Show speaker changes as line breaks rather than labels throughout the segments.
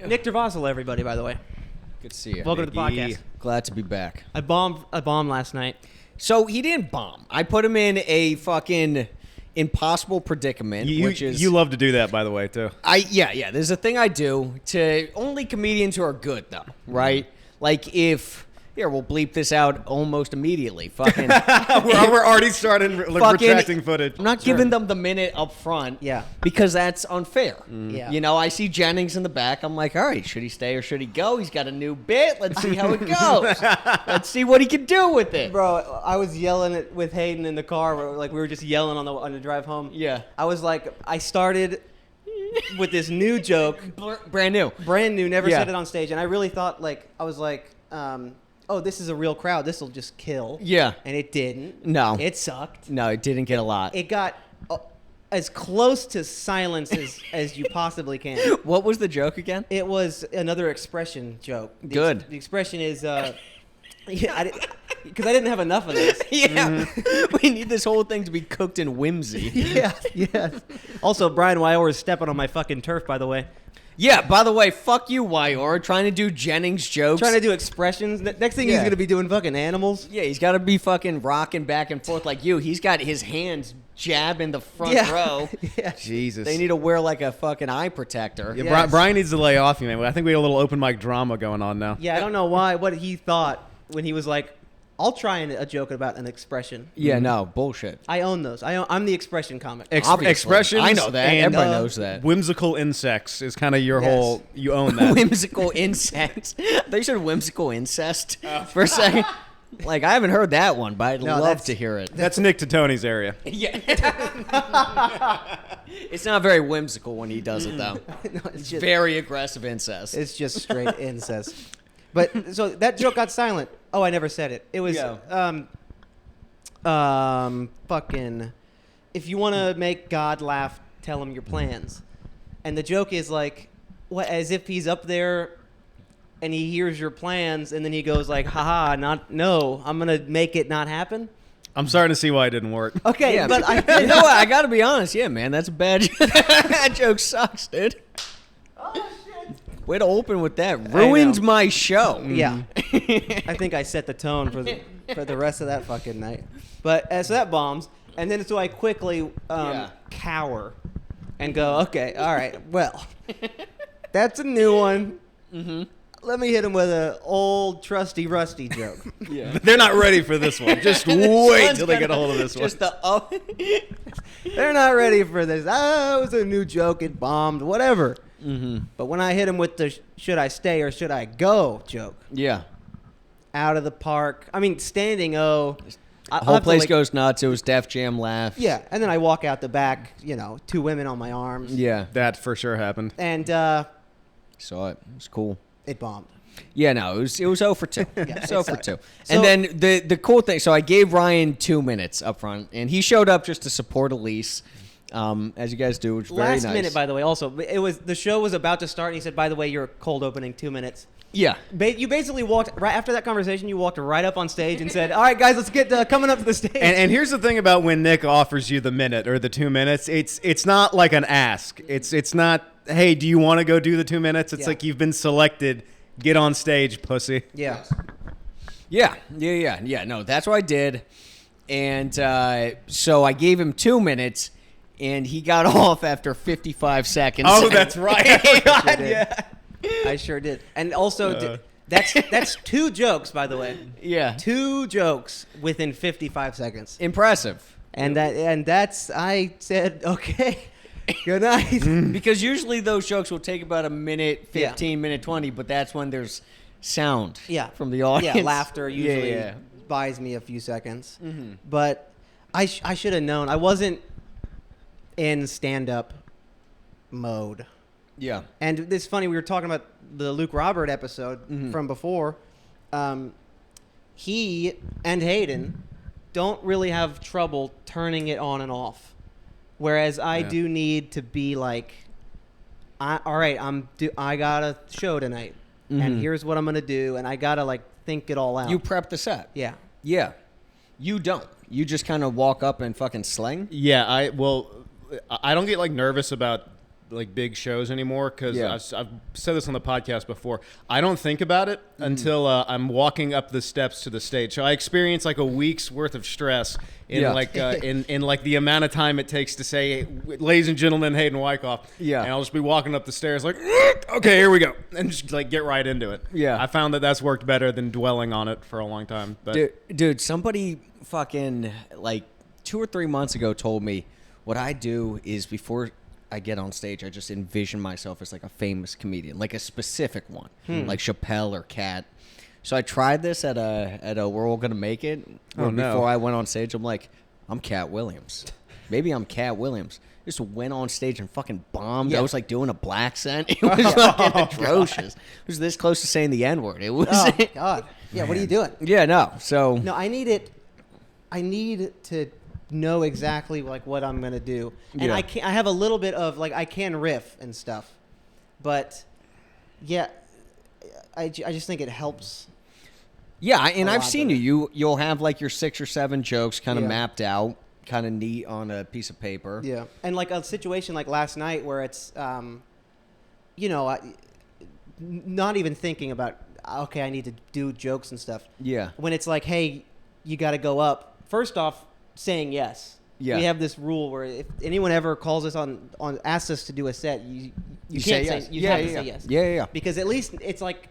Nick Durvasula, everybody, by the way.
Good to see you.
Welcome to the podcast.
Glad to be back.
I bombed last night.
So he didn't bomb. I put him in a fucking impossible predicament, which is...
You love to do that, by the way, too.
Yeah. There's a thing I do to only comedians who are good, though, right? Like if... Here, we'll bleep this out almost immediately. Fucking...
we're already starting retracting footage.
I'm not giving them the minute up front.
Yeah.
Because that's unfair.
Yeah.
You know, I see Jennings in the back. I'm like, all right, should he stay or should he go? He's got a new bit. Let's see how it goes. Let's see what he can do with it.
Bro, I was yelling with Hayden in the car. Like, we were just yelling on the drive home.
Yeah.
I was like, I started with this new joke.
Brand new.
Brand new, never
Yeah.
said it on stage. And I really thought, oh, this is a real crowd. This will just kill.
Yeah.
And it didn't.
No.
It sucked.
No, it didn't get a lot.
It got as close to silence as you possibly can.
What was the joke again?
It was another expression joke.
Good.
The expression is, because I didn't have enough of this.
Yeah. We need this whole thing to be cooked in whimsy.
Yeah. Also, Brian Wyour is stepping on my fucking turf, by the way.
Yeah, by the way, fuck you, Wyour, trying to do Jennings jokes.
Trying to do expressions. Next thing he's
Yeah.
going to be doing fucking animals.
Yeah, he's got to be fucking rocking back and forth like you. He's got his hands jabbing the front row.
Yeah.
Jesus.
They need to wear like a fucking eye protector.
Yeah,
Yes.
Brian needs to lay off you, man. I think we have a little open mic drama going on now.
Yeah, I don't know what he thought when he was like, I'll try a joke about an expression.
Yeah, no, bullshit.
I own those. I'm the expression comic.
Obviously.
Expressions.
I know that.
and,
Everybody knows that.
Whimsical insects is kind of your
Yes.
whole. You own that.
Whimsical incest. They said whimsical incest for a second. Like, I haven't heard that one, but I'd
No,
love
that's-
to hear it.
That's Nick Titoni's area.
Yeah. It's not very whimsical when he does it, though.
No,
It's very aggressive incest.
It's just straight incest. But so that joke got silent. Oh, I never said it. It was fucking. If you want to make God laugh, tell him your plans. And the joke is like, what? As if he's up there, and he hears your plans, and then he goes like, "Haha, no, I'm gonna make it not happen."
I'm starting to see why it didn't work.
Okay,
Yeah,
but
you know what? I gotta be honest. Yeah, man, that's a bad. That joke sucks, dude.
Oh shit.
Way to open with that. Ruined my show.
Yeah. I think I set the tone for the rest of that fucking night. But so that bombs, and then so I quickly cower and go, okay, all right, well, that's a new one. Mm-hmm. Let me hit him with an old trusty rusty joke.
Yeah.
They're not ready for this one. Just wait till they get a hold of this one.
Just the
They're not ready for this. Oh, it was a new joke. It bombed. Whatever.
Mm-hmm.
But when I hit him with the should I stay or should I go joke,
Yeah.
out of the park. I mean, standing O.
The whole place goes nuts. It was Def Jam laughs.
Yeah, and then I walk out the back, two women on my arms.
Yeah.
That for sure happened.
And
Saw it. It was cool.
it bombed.
Yeah, no, it was 0 for 2.
Yeah,
0 for
sorry.
2.
So-
And then the cool thing, so I gave Ryan 2 minutes up front, and he showed up just to support Elise, as you guys do, which is very nice.
Last minute, by the way, also, the show was about to start, and he said, by the way, you're cold opening 2 minutes.
Yeah.
You basically walked, right after that conversation, you walked right up on stage and said, all right, guys, let's get coming up to the stage.
And here's the thing about when Nick offers you the minute or the 2 minutes, it's not like an ask. It's not, hey, do you want to go do the 2 minutes? It's
Yeah.
like you've been selected. Get on stage, pussy.
Yeah.
Yeah. No, that's what I did. And so I gave him 2 minutes, and he got off after 55 seconds.
Oh, that's right. I forgot.
Yeah. I sure did. And also, that's 2 jokes, by the way.
Yeah.
2 jokes within 55 seconds.
Impressive.
That's, I said, okay, good night.
Because usually those jokes will take about a minute 15, minute 20, but that's when there's sound from the audience.
Yeah, laughter usually
Yeah.
buys me a few seconds.
Mm-hmm.
But I should have known. I wasn't in stand-up mode.
Yeah.
And it's funny, we were talking about the Luke Robert episode from before. He and Hayden don't really have trouble turning it on and off. Whereas I do need to be like, all right, I got a show tonight, and here's what I'm going to do, and I got to like think it all out.
You prep the set.
Yeah.
Yeah. You don't. You just kind of walk up and fucking sling?
Yeah, I don't get like nervous about like big shows anymore because
Yeah.
I've said this on the podcast before. I don't think about it until I'm walking up the steps to the stage. So I experience like a week's worth of stress in in like the amount of time it takes to say, "Ladies and gentlemen, Hayden Wyckoff."
Yeah.
And I'll just be walking up the stairs like, "Okay, here we go," and just like get right into it.
Yeah.
I found that that's worked better than dwelling on it for a long time. But
Dude, somebody fucking like 2 or 3 months ago told me what I do is before I get on stage, I just envision myself as like a famous comedian, like a specific one, like Chappelle or Cat. So I tried this at a We're All Gonna Make It.
Oh, no.
Before I went on stage, I'm like, I'm Cat Williams. Maybe I'm Cat Williams. Just went on stage and fucking bombed.
Yeah.
I was like doing a black accent. It was fucking atrocious. It was this close to saying the N-word. It was.
Oh God. Yeah. What are you doing?
Yeah, no. So
No, I need it. I need to know exactly like what I'm gonna do, and
Yeah.
I have a little bit of like I can riff and stuff, but yeah, I just think it helps.
yeah, and
a
I've
lot
seen
better.
you'll have like your 6 or 7 jokes kind of
Yeah.
mapped out, kind of neat on a piece of paper.
Yeah, and like a situation like last night where it's, not even thinking about okay, I need to do jokes and stuff.
Yeah.
When it's like, hey, you got to go up. First off, saying yes.
Yeah.
We have this rule where if anyone ever calls us on asks us to do a set, you
You
can't
say
say
yes.
you
Yeah,
have to
yeah,
say
yeah.
yes.
Yeah, yeah, yeah.
Because at least it's like,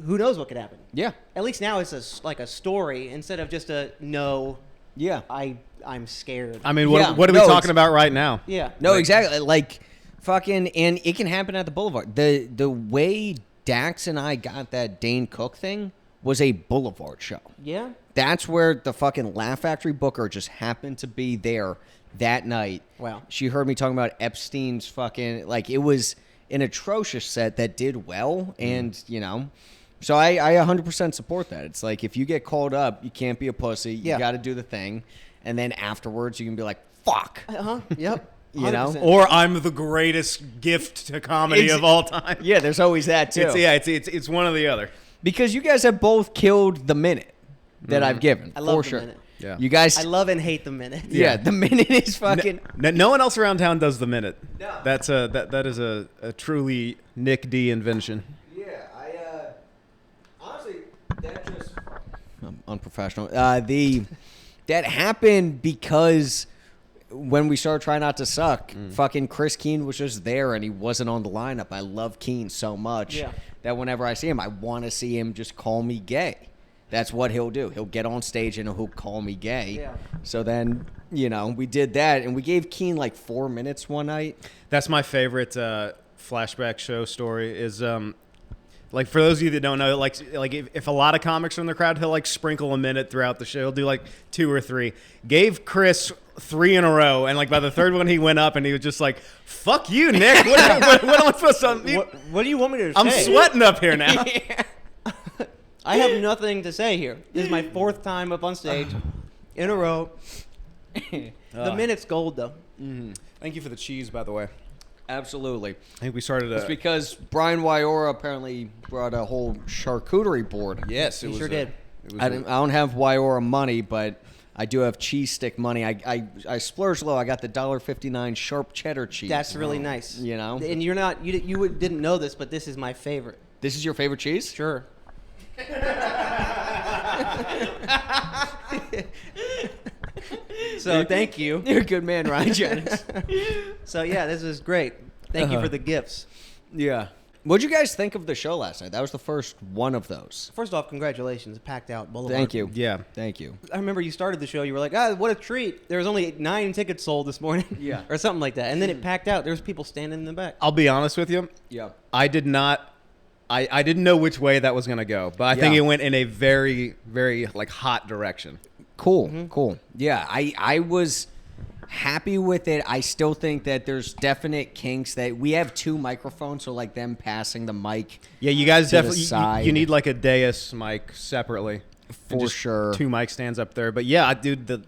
who knows what could happen.
Yeah.
At least now it's like a story instead of just a no.
Yeah.
I'm scared.
I mean,
Yeah.
what are
No,
we
it's-
talking about right now?
Yeah.
No, exactly. Like fucking, and it can happen at the Boulevard. The way Dax and I got that Dane Cook thing was a Boulevard show.
Yeah.
That's where the fucking Laugh Factory booker just happened to be there that night.
Wow.
She heard me talking about Epstein's fucking, like, it was an atrocious set that did well. And, you know, so I 100% support that. It's like, if you get called up, you can't be a pussy. You
Yeah.
got to do the thing. And then afterwards, you can be like, fuck.
Yep.
You know?
100%.
Or I'm the greatest gift to comedy of all time.
Yeah, there's always that, too.
It's one or the other.
Because you guys have both killed the minute that I've given.
I love
for
the
sure.
minute.
Yeah.
You guys,
I love and hate the minute.
yeah, the minute is fucking.
No one else around town does the minute.
No.
That is a truly Nick D invention.
Yeah, honestly, that just I'm unprofessional. That happened because when we started trying not to suck, fucking Chris Keene was just there and he wasn't on the lineup. I love Keene so much that whenever I see him, I want to see him just call me gay. That's what he'll do. He'll get on stage and he'll call me gay.
Yeah.
So then, you know, we did that and we gave Keene like 4 minutes one night.
That's my favorite flashback show story is like for those of you that don't know, like if a lot of comics are in the crowd, he'll like sprinkle a minute throughout the show. He'll do like 2 or 3. Gave Chris 3 in a row, and like by the third one he went up and he was just like, "Fuck you, Nick. What am I supposed to?
What do you want me to say?
I'm sweating up here now."
I have nothing to say here. This is my 4th time up on stage in a row. The minute's gold, though.
Thank you for the cheese, by the way.
Absolutely.
I think we started.
It's because Brian Wyora apparently brought a whole charcuterie board.
Yes,
He sure did.
I don't have Wyora money, but I do have cheese stick money. I splurged low. I got the $1.59 sharp cheddar cheese.
That's really nice.
You know?
And you're not didn't know this, but this is my favorite.
This is your favorite cheese?
Sure. So thank you.
You're a good man, Ryan Jennings.
So yeah, this is great. Thank you for the gifts.
Yeah. What'd you guys think of the show last night? That was the first one of those.
First off, congratulations, packed out Boulevard.
Thank you.
Yeah.
Thank you.
I remember you started the show. You were like, what a treat. There was only 9 tickets sold this morning.
Yeah.
Or something like that. And then it packed out. There was people standing in the back.
I'll be honest with you.
Yeah.
I did not. I didn't know which way that was going to go, but I think
Yeah.
it went in a very, very like hot direction.
Cool. Cool. Yeah. I was happy with it. I still think that there's definite kinks that we have 2 microphones, so like them passing the mic.
Yeah, you guys
To the
definitely
side.
you need like a Deus mic separately.
For
And just
sure.
2 mic stands up there. But yeah, dude,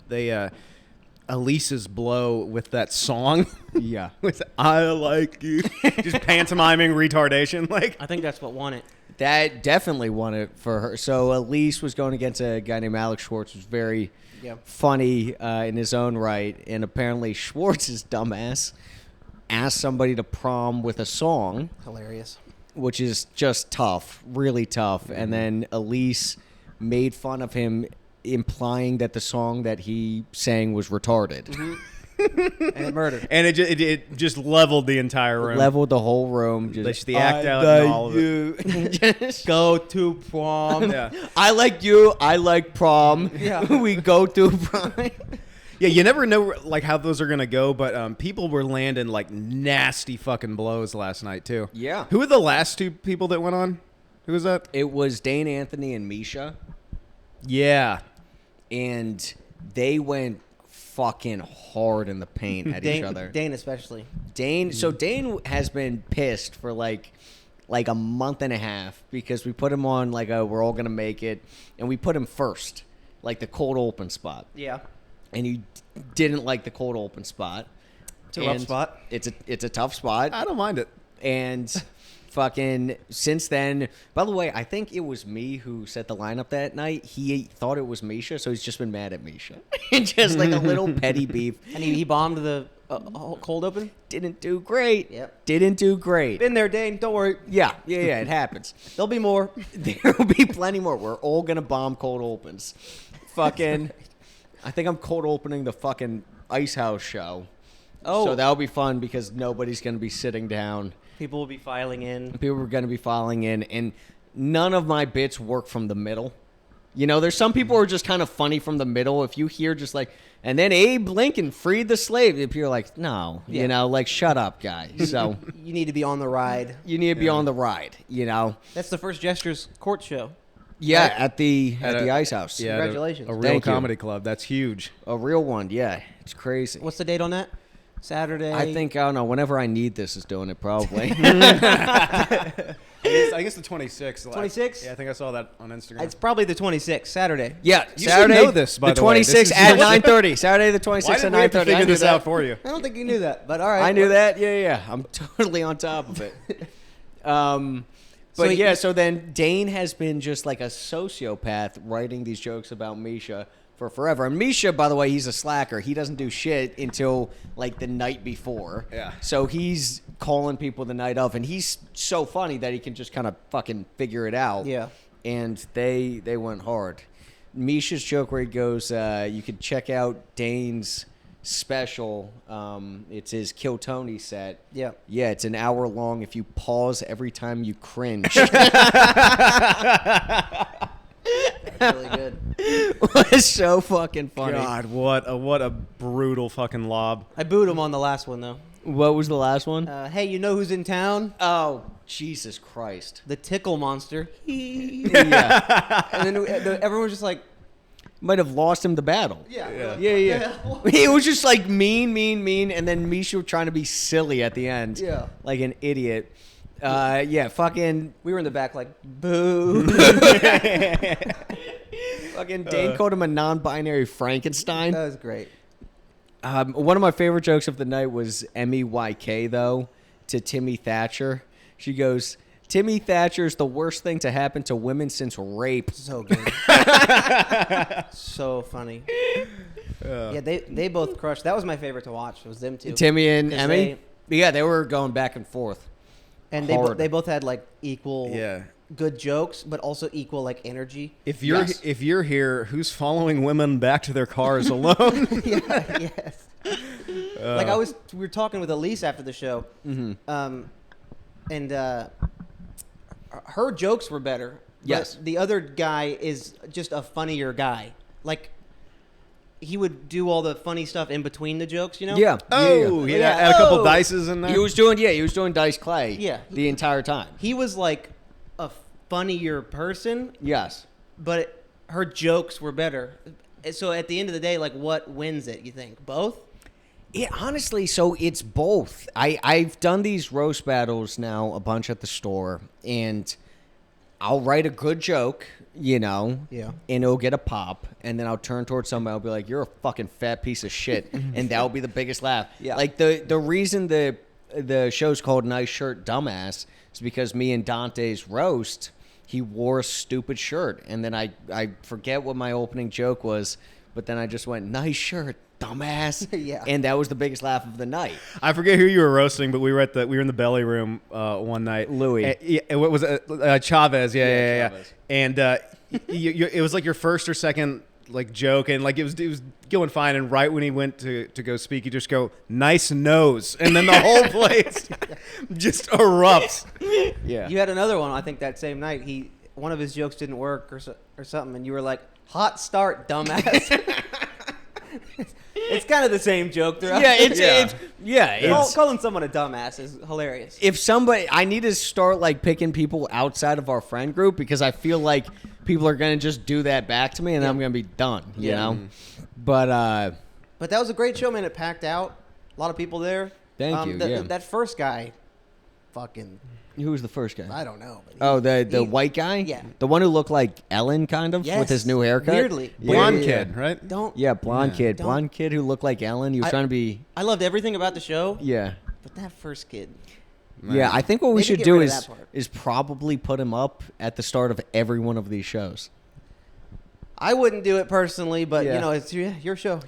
Elise's blow with that song.
Yeah.
with I like you. Just pantomiming retardation. Like
I think that's what won it.
That definitely won it for her. So Elise was going against a guy named Alex Schwartz, who's very funny in his own right, and apparently Schwartz's dumbass ask somebody to prom with a song,
Hilarious.
which is just tough, really tough. And then Elise made fun of him, implying that the song that he sang was retarded.
And murder.
And it just leveled the entire room.
Leveled the whole room.
Just the act out and all of it.
Just
Go to prom.
Yeah.
I like you. I like prom.
Yeah.
We go to prom.
Yeah, you never know like how those are gonna go, but people were landing like nasty fucking blows last night too.
Yeah.
Who were the last two people that went on? Who was that?
It was Dane Anthony and Misha,
Yeah.
and they went fucking hard in the paint at each other.
Dane especially.
So Dane has been pissed for like a month and a half because we put him on like we're all gonna make it, and we put him first, like the cold open spot.
Yeah.
And he didn't like the cold open spot.
It's a rough spot.
It's a tough spot.
I don't mind it.
And fucking since then, by the way, I think it was me who set the lineup that night. He thought it was Misha, so he's just been mad at Misha. Just like a little petty beef.
And he bombed the cold open.
Didn't do great.
Yep.
Didn't do great.
Been there, Dane. Don't worry.
Yeah, it happens.
There'll be more.
There will be plenty more. We're all gonna bomb cold opens. Fucking I think I'm cold opening the fucking Ice House show.
Oh.
So that'll be fun because nobody's going to be sitting down.
People will be filing in.
People are going to be filing in. And none of my bits work from the middle. You know, there's some people who are just kind of funny from the middle. If you hear just like, and then Abe Lincoln freed the slave, if you're like, no,
Yeah.
you know, like, shut up, guy. So
You need to be on the ride.
you need to be on the ride, you know.
That's the first Gestures court show.
Yeah,
Right.
at the Ice House.
Yeah,
Congratulations.
A real
Thank you.
comedy club. That's huge.
A real one, yeah. It's crazy.
What's the date on that? Saturday.
I don't know, whenever I need this is doing it probably.
I guess the 26th.
26th?
Yeah, I think I saw that on Instagram.
It's probably the 26th, Saturday.
Yeah,
You should
Saturday
know this, by the way. This
26th
is-
at 9:30. Saturday the 26th
Why
at
didn't we have to
9:30.
figure
I knew
this
that.
out for you?
I don't think you knew that, but all right.
I knew that. Yeah. I'm totally on top of it.
So he-
So then Dane has been just like a sociopath writing these jokes about Misha for forever. And Misha, by the way, he's a slacker. He doesn't do shit until like the night before.
Yeah.
So he's calling people the night of, and he's so funny that he can just kind of fucking figure it out.
Yeah.
And they went hard. Misha's joke where he goes, you could check out Dane's special. It's his Kill Tony set.
Yeah.
Yeah, it's an hour long if you pause every time you cringe.
Really good.
It was so fucking funny.
God, what a brutal fucking lob.
I booed him on the last one, though.
What was the last one?
Hey, you know who's in town?
Oh, Jesus Christ.
The Tickle Monster.
Yeah.
And then everyone was just like,
Might have lost him the battle.
yeah.
Yeah. He was just like mean, and then Misha trying to be silly at the end.
Yeah.
Like an idiot. Fucking
We were in the back like, boo.
fucking Dane called him a non-binary Frankenstein.
That was great.
One of my favorite jokes of the night was MEYK, though, to Timmy Thatcher. She goes, Timmy Thatcher's the worst thing to happen to women since rape.
So good. So funny. Yeah, they both crushed. That was my favorite to watch. It was them two.
Timmy and
'Cause
Emmy? Yeah, they were going back and forth.
And
Hard.
they both had like equal
Yeah.
good jokes, but also equal like energy.
If you're
Yes.
if you're here, who's following women back to their cars alone?
Yeah, yes. Like we were talking with Elise after the show, and her jokes were better. but
Yes.
the other guy is just a funnier guy. Like he would do all the funny stuff in between the jokes, you know?
Yeah.
Oh,
Yeah.
yeah. Add a couple
Oh.
dices in there.
He was doing Dice Clay
Yeah.
the entire time.
He was like a funnier person,
Yes.
but her jokes were better. So at the end of the day, like what wins it? You think both?
Yeah, honestly, so it's both. I've done these roast battles now a bunch at the store, and I'll write a good joke, you know,
Yeah.
and it'll get a pop, and then I'll turn towards somebody, I'll be like, "You're a fucking fat piece of shit," and that'll be the biggest laugh.
Yeah.
Like the reason the show's called Nice Shirt Dumbass is because me and Dante's roast, he wore a stupid shirt, and then I forget what my opening joke was. but then I just went, nice shirt, dumbass.
Yeah.
And that was the biggest laugh of the night.
I forget who you were roasting, but we were in the belly room one night.
Louis.
What was it? Chavez. Yeah.
Chavez.
And it was like your first or second like joke, and like it was going fine. And right when he went to go speak, you just go, nice nose, and then the whole place just erupts.
Yeah.
You had another one, I think, that same night. One of his jokes didn't work or something, and you were like, hot start, dumbass. It's kind of the same joke throughout.
Yeah,
calling someone a dumbass is hilarious.
If somebody, I need to start like picking people outside of our friend group because I feel like people are gonna just do that back to me, and I'm gonna be done. You know, but
that was a great show, man. It packed out. A lot of people there.
Thank you.
That first guy, fucking.
Who was the first guy?
I don't know. But
the white guy?
Yeah.
The one who looked like Ellen, kind of, with his new haircut?
Weirdly.
Blonde kid, right?
Blonde kid who looked like Ellen. He was trying to be...
I loved everything about the show.
Yeah.
But that first kid...
Yeah, I think what we
Maybe
should
get
do
rid of that part.
is probably put him up at the start of every one of these shows.
I wouldn't do it personally, but,
Yeah.
it's your show,